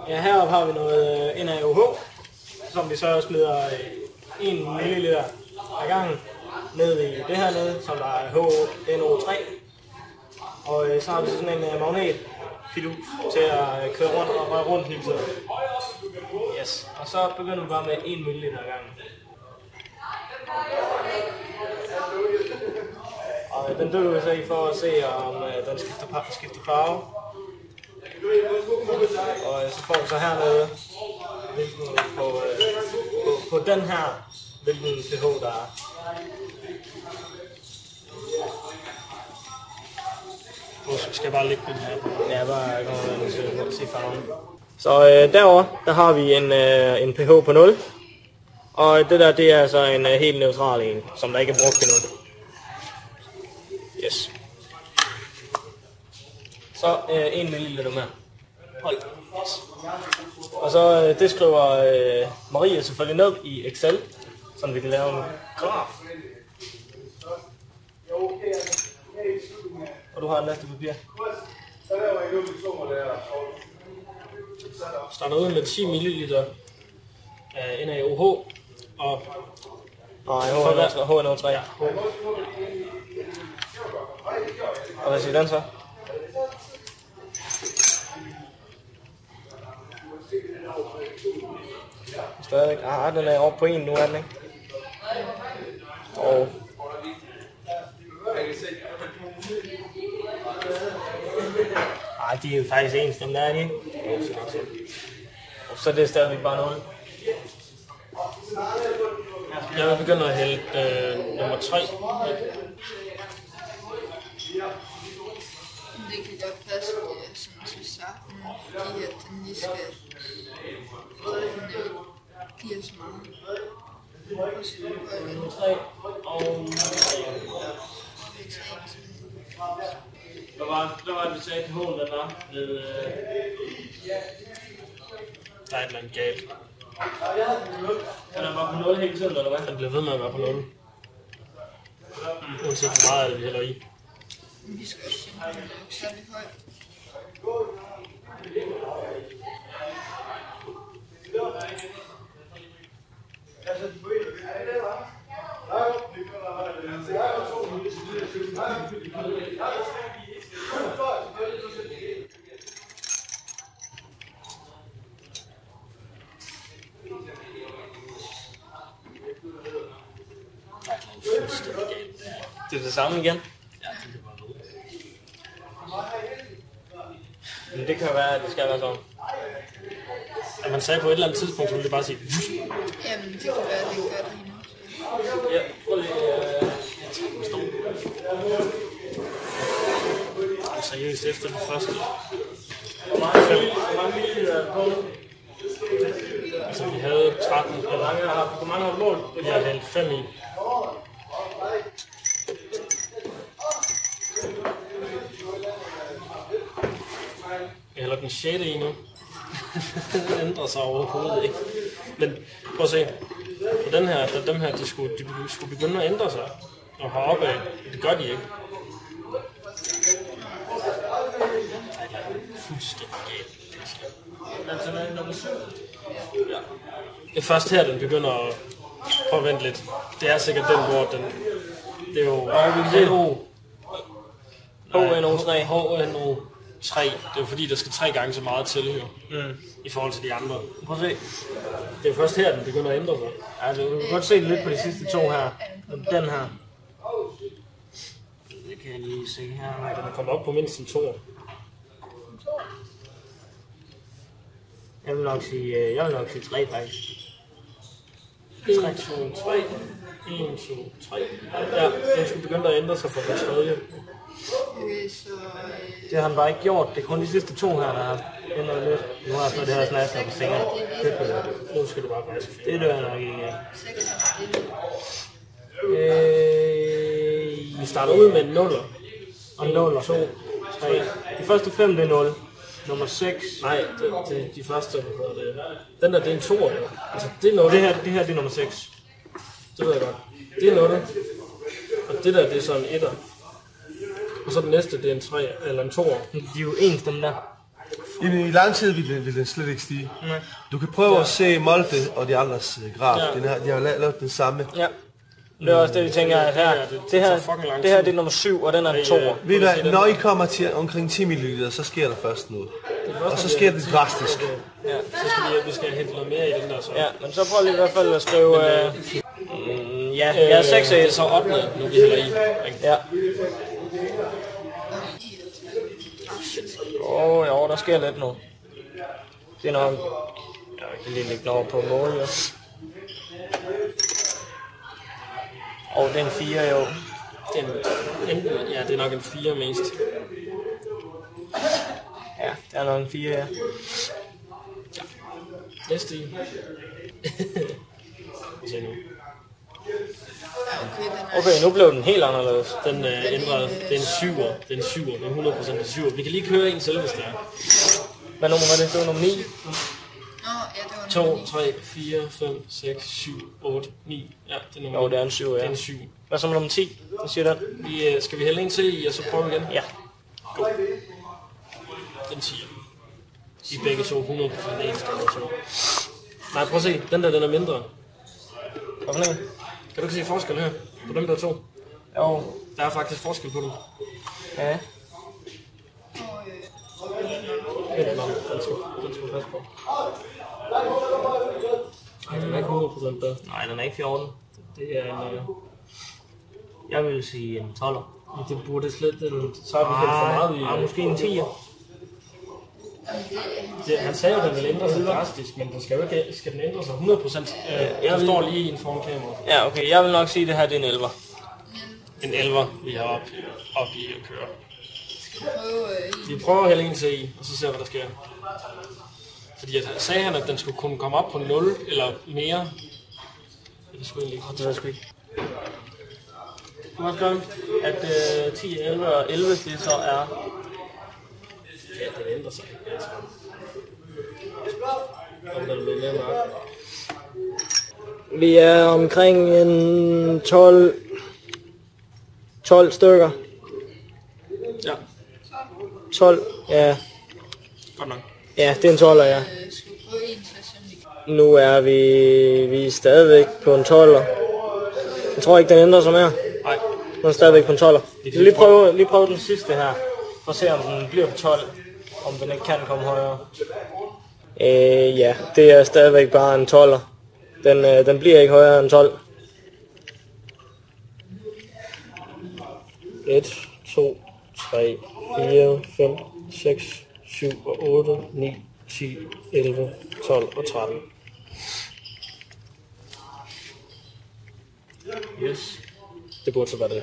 Ja, heroppe har vi noget NaOH, som vi så smider 1 ml ad gangen ned i det her nede, som der er HNO3. Og så har vi sådan en magnetfidus til at køre rundt og røre rundt hele tiden. Yes. Og så begynder vi bare med 1 ml ad gangen. Og den dykker vi så i for at se, om den skifter farve. Og så får vi så hernede på den her, hvilken pH der er. Nu skal jeg bare lægge den her på. Ja, bare komme og se farven. Så derovre, der har vi en pH på 0. Og det der, det er altså en helt neutral en, som der ikke er brugt endnu. Yes. Så 1 ml mere. Hold. Yes. Og så det skriver Marie selvfølgelig ned i Excel, så vi kan lave en graf. Og du har en næste papir. Starter ud med 10 ml af NaOH og HNO3. Og hvad siger den så? Stadig. Den er oppe på 1 nu, er den ikke? Og de er jo faktisk ens, dem der er de. Og så er det stadigvæk bare 0. Jeg begynder at hælde nummer 3. Det kan godt passe sådan til starten, fordi at den lige skal give os meget. Nummer 3 og Hvad var det, du sagde til hånden, den var? Der er et eller andet galt. Den er bare på 0 hele tiden, eller hvad? Den bliver ved med at være på 0. Uanset hvor meget af det vi hælder i. Vi skal også se, at den er ikke særlig høj. Det er det samme igen? Ja, det kan bare noget. Men det kan være, at det skal være sådan. At man sagde på et eller andet tidspunkt, så ville det bare sige... Jamen, det kan være, at det gør det endnu. Ja, prøv lige seriøst efter det første. Hvor mange milliliter er på? Altså vi havde 13. Hvor mange har du målt? Jeg har hældt 5 i. Jeg hælder den 6. i nu. Den ændrer sig overhovedet ikke. Men prøv at se. På den her, da dem her, de skulle begynde at ændre sig. Og heroppe af. Det gør de ikke. Fuldstændig galt. Altså, hvad er nummer 7? Ja. Det er først her, den begynder at... Prøv at vente lidt. Det er sikkert den, hvor den... Det er jo... HNO3. HNO3. Det er jo fordi, der skal 3 gange så meget til, jo. I forhold til de andre. Prøv at se. Det er først her, den begynder at ændre sig. Altså, du kan godt se det lidt på de sidste 2 her. Den her. Det kan jeg lige se her. Nej, den er kommet op på mindst en 2. Jeg vil nok sige 3 faktisk. 1, 2, 3. 1, 2, 3. Ja, den skulle begynde at ændre sig for den tredje. Okay, så... Det har han bare ikke gjort. Det er kun de sidste 2 her, der har ændret lidt. Nu har jeg fået det her snasker på sengen. Nu skal du bare faktisk finde. Det dør jeg nok ikke af. 6 Vi starter ud med en 0. Og 0, 2, 3. De første 5, det er 0. Nummer 6. Nej, det de første, hvad hedder det. Den der, det er en 2'er. Altså, det er 0. Det her det er nummer 6. Det ved jeg godt. Det er 0. Og det der, det er så en 1'er. Og så den næste, det er en 3 eller en 2'er. De er jo ens, dem der. I lang tid vil den slet ikke stige. Nej. Du kan prøve at se Molde og de andres graf. De har lavet den samme. Ja. Det er også det, vi tænker, at her, det her det er nummer 7, og den er en 2'er. Ved du hvad, når I kommer til omkring 10 ml, så sker der først noget. Og så sker det drastisk. Ja, så skal vi skal hente noget mere i den der så. Ja, men så prøv lige i hvert fald at skrive... ja, 6 det er så 8, nu vi hælder i. Ja. Jo, der sker lidt nu. Det er nok... Jeg kan lige lægge den over på mål, jo. Og det er en 4, jo. Det er nok en 4 mest. Ja, det er nok en 4, ja. Næste i. Se nu. Okay, nu blev den helt anderledes. Den ændrede. Det er en 7'er. Det er en 7'er. Det er 100% en 7'er. Vi kan lige køre en selv, hvis det er. Hvad nummer var det? Det var nummer 9. Nå, ja, det var 2, 3, 4, 5, 6, 7, 8, 9. Ja, det er nummer 9. Jo, det er en 7, ja. Det er en 7. Hvad så med nummer 10? Hvad siger den? Skal vi hælde en til i, og så prøve igen? Ja. Go. Den 10. De er begge to 100% ens. Nej, prøv at se. Den er mindre. Hvad? Kan du ikke se forskel her? På dem der to? Jo. Der er faktisk forskel på dem. Ja. Den skal passe på. Nej, den er ikke 100% der. Nej, den er ikke 14. Det er en... Jeg vil sige en 12'er. Det burde slet... Så har vi helt for meget i... Måske en 10'er. Han sagde jo, at den ville ændre sig drastisk, men den skal jo ikke... Skal den ændre sig 100%? Der står lige i en foran kamera. Ja, okay. Jeg vil nok sige, at det her det er en 11'er. En 11'er, vi har op i at køre. prøve Vi prøver at hælde en til i, og så ser vi, hvad der sker. Fordi sagde han, at den skulle kunne komme op på 0 eller mere. Det er sgu egentlig ikke. Det ved jeg sgu ikke. Du har skrevet, at 10, 11 og 11, det så er... Ja, den ændrer sig. Altså. Om den bliver mere mørk. Vi er omkring en 12 stykker. Ja. 12, ja. Godt nok. Ja, det er en 12'er, ja. skal vi prøve en til sådan. Nu er vi er stadigvæk på en 12'er. Jeg tror ikke, den ændrer sig mere. Nej. Den er stadigvæk på en 12'er. Lige prøve den sidste her. For at se, om den bliver på 12. Om den ikke kan komme højere. Ja, det er stadigvæk bare en 12'er. Den bliver ikke højere end 12. 1, 2, 3, 4, 5, 6, 7 og 8, 9, 10, 11, 12 og 13. Yes. Det burde så være det.